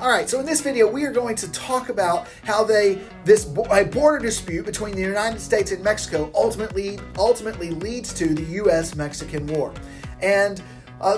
All right, so in this video, we are going to talk about how a border dispute between the United States and Mexico ultimately leads to the U.S.-Mexican War. And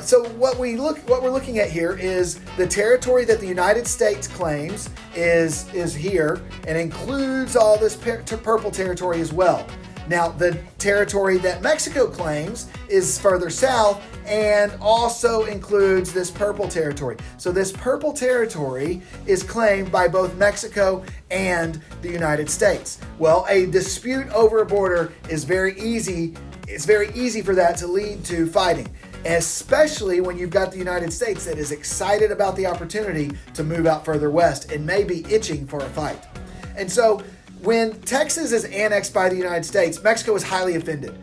so what we're looking at here is the territory that the United States claims is here and includes all this purple territory as well. Now, the territory that Mexico claims is further south and also includes this purple territory. So this purple territory is claimed by both Mexico and the United States. Well, a dispute over a border is very easy. It's very easy for that to lead to fighting, especially when you've got the United States that is excited about the opportunity to move out further west and may be itching for a fight. And so when Texas is annexed by the United States, Mexico is highly offended.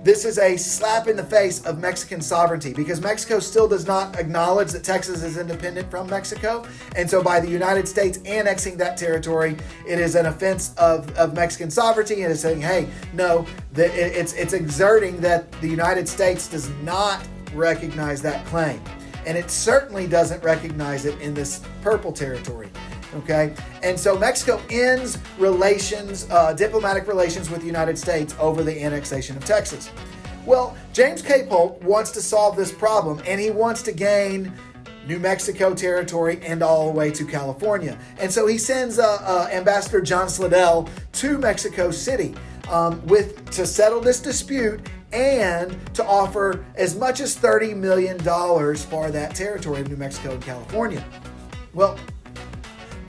This is a slap in the face of Mexican sovereignty because Mexico still does not acknowledge that Texas is independent from Mexico. And so by the United States annexing that territory, it is an offense of Mexican sovereignty, and it's saying, hey, no, it's exerting that the United States does not recognize that claim. And it certainly doesn't recognize it in this purple territory. Okay, and so Mexico ends diplomatic relations with the United States over the annexation of Texas. Well, James K. Polk wants to solve this problem, and he wants to gain New Mexico territory and all the way to California. And so he sends Ambassador John Slidell to Mexico City to settle this dispute and to offer as much as $30 million for that territory of New Mexico and California. Well,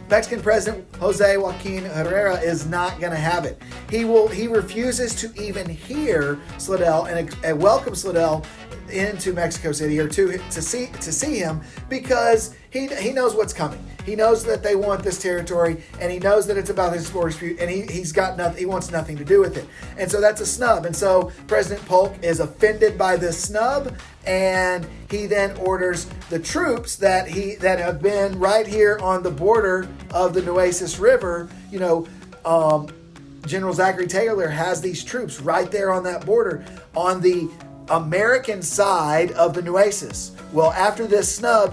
Mexican President Jose Joaquin Herrera is not going to have it. He refuses to even hear Slidell and welcome Slidell into Mexico City or to see him because he knows what's coming. He knows that they want this territory, and he knows that it's about his border dispute, and he wants nothing to do with it. And so that's a snub. And so President Polk is offended by this snub, and he then orders the troops that have been right here on the border of the Nueces River. General Zachary Taylor has these troops right there on that border on the American side of the Nueces. Well, after this snub,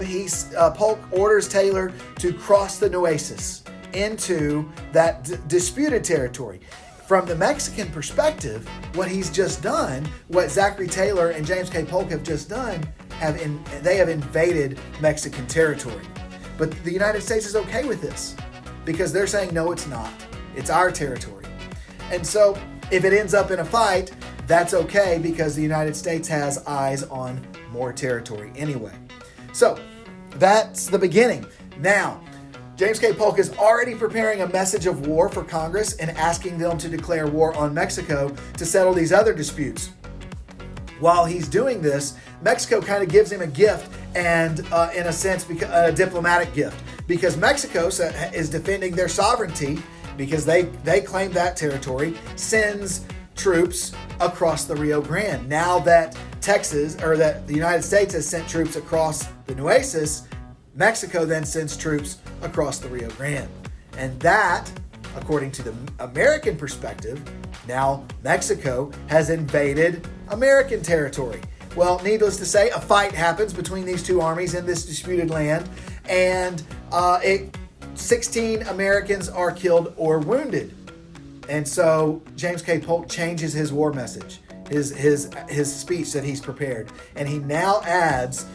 Polk orders Taylor to cross the Nueces into that disputed territory. From the Mexican perspective, what he's just done, what Zachary Taylor and James K. Polk have just done, they have invaded Mexican territory. But the United States is okay with this because they're saying, no, it's not. It's our territory. And so if it ends up in a fight, that's okay because the United States has eyes on more territory anyway. So that's the beginning. Now, James K. Polk is already preparing a message of war for Congress and asking them to declare war on Mexico to settle these other disputes. While he's doing this, Mexico kind of gives him a gift and, in a sense, a diplomatic gift because Mexico is defending their sovereignty because they claim that territory, sends troops across the Rio Grande. Now that the United States has sent troops across the Nueces, Mexico then sends troops across the Rio Grande. And that, according to the American perspective, now Mexico has invaded American territory. Well, needless to say, a fight happens between these two armies in this disputed land, and 16 Americans are killed or wounded. And so James K. Polk changes his war message, his speech that he's prepared. And he now adds,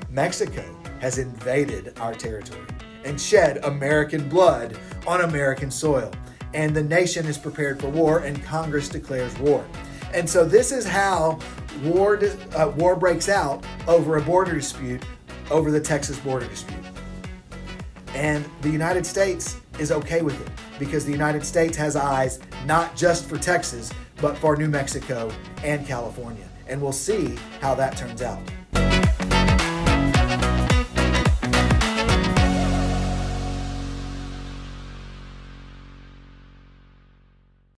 Mexico has invaded our territory and shed American blood on American soil. And the nation is prepared for war, and Congress declares war. And so this is how war breaks out over a border dispute, over the Texas border dispute. And the United States is okay with it because the United States has eyes not just for Texas, but for New Mexico and California. And we'll see how that turns out.